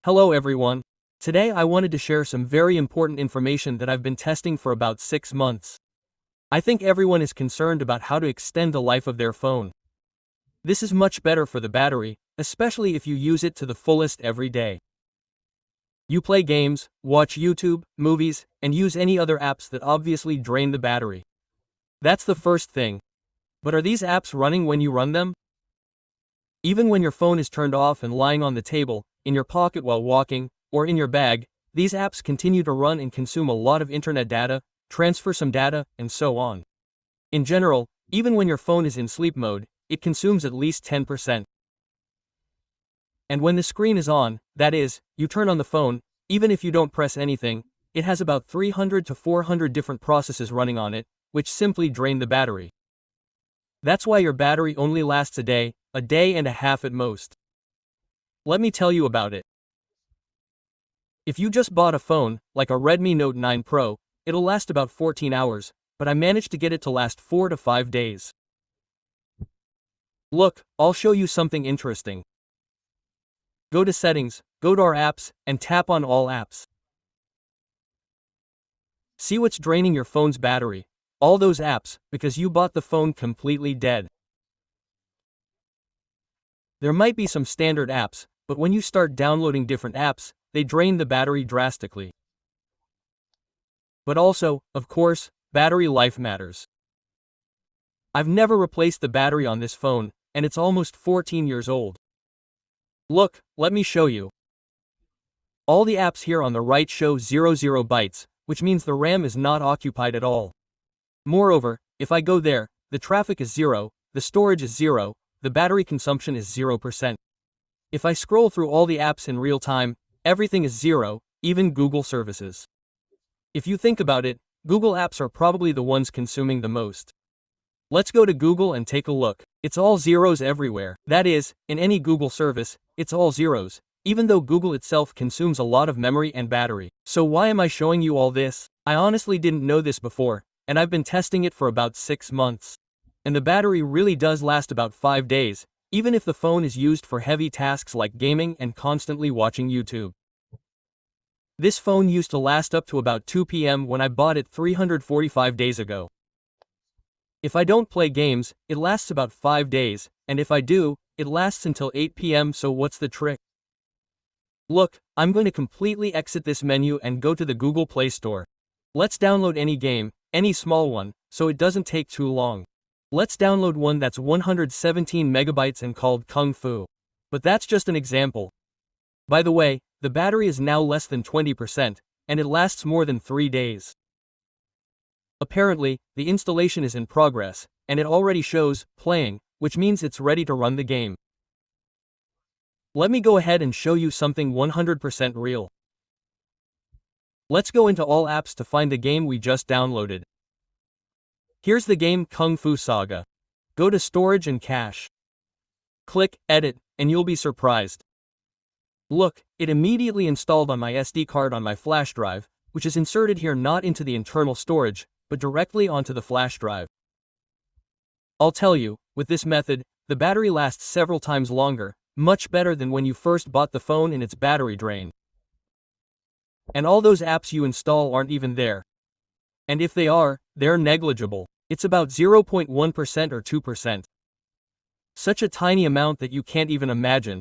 Hello everyone. Today I wanted to share some very important information that I've been testing for about 6 months. I think everyone is concerned about how to extend the life of their phone. This is much better for the battery, especially if you use it to the fullest every day. You play games, watch YouTube, movies, and use any other apps that obviously drain the battery. That's the first thing. But are these apps running when you run them? Even when your phone is turned off and lying on the table, in your pocket while walking, or in your bag, these apps continue to run and consume a lot of internet data, transfer some data, and so on. In general, even when your phone is in sleep mode, it consumes at least 10%. And when the screen is on, that is, you turn on the phone, even if you don't press anything, it has about 300 to 400 different processes running on it, which simply drain the battery. That's why your battery only lasts a day and a half at most. Let me tell you about it. If you just bought a phone, like a Redmi Note 9 Pro, it'll last about 14 hours, but I managed to get it to last 4 to 5 days. Look, I'll show you something interesting. Go to Settings, go to our apps, and tap on All Apps. See what's draining your phone's battery, all those apps, because you bought the phone completely dead. There might be some standard apps, but when you start downloading different apps, they drain the battery drastically. But also, of course, battery life matters. I've never replaced the battery on this phone, and it's almost 14 years old. Look, let me show you. All the apps here on the right show 00 bytes, which means the RAM is not occupied at all. Moreover, if I go there, the traffic is 0, the storage is 0, the battery consumption is 0%. If I scroll through all the apps in real time, everything is 0, even Google services. If you think about it, Google apps are probably the ones consuming the most. Let's go to Google and take a look. It's all zeros everywhere. That is, in any Google service, it's all zeros, even though Google itself consumes a lot of memory and battery. So why am I showing you all this? I honestly didn't know this before, and I've been testing it for about 6 months. And the battery really does last about 5 days, even if the phone is used for heavy tasks like gaming and constantly watching YouTube. This phone used to last up to about 2 p.m. when I bought it 345 days ago. If I don't play games, it lasts about 5 days, and if I do, it lasts until 8 p.m. So what's the trick? Look, I'm going to completely exit this menu and go to the Google Play Store. Let's download any game, any small one, so it doesn't take too long. Let's download one that's 117 megabytes and called Kung Fu. But that's just an example. By the way, the battery is now less than 20%, and it lasts more than 3 days. Apparently, the installation is in progress, and it already shows playing, which means it's ready to run the game. Let me go ahead and show you something 100% real. Let's go into all apps to find the game we just downloaded. Here's the game Kung Fu Saga. Go to Storage and Cache. Click Edit, and you'll be surprised. Look, it immediately installed on my SD card on my flash drive, which is inserted here not into the internal storage, but directly onto the flash drive. I'll tell you, with this method, the battery lasts several times longer, much better than when you first bought the phone and its battery drained. And all those apps you install aren't even there. And if they are, they're negligible. It's about 0.1% or 2%. Such a tiny amount that you can't even imagine.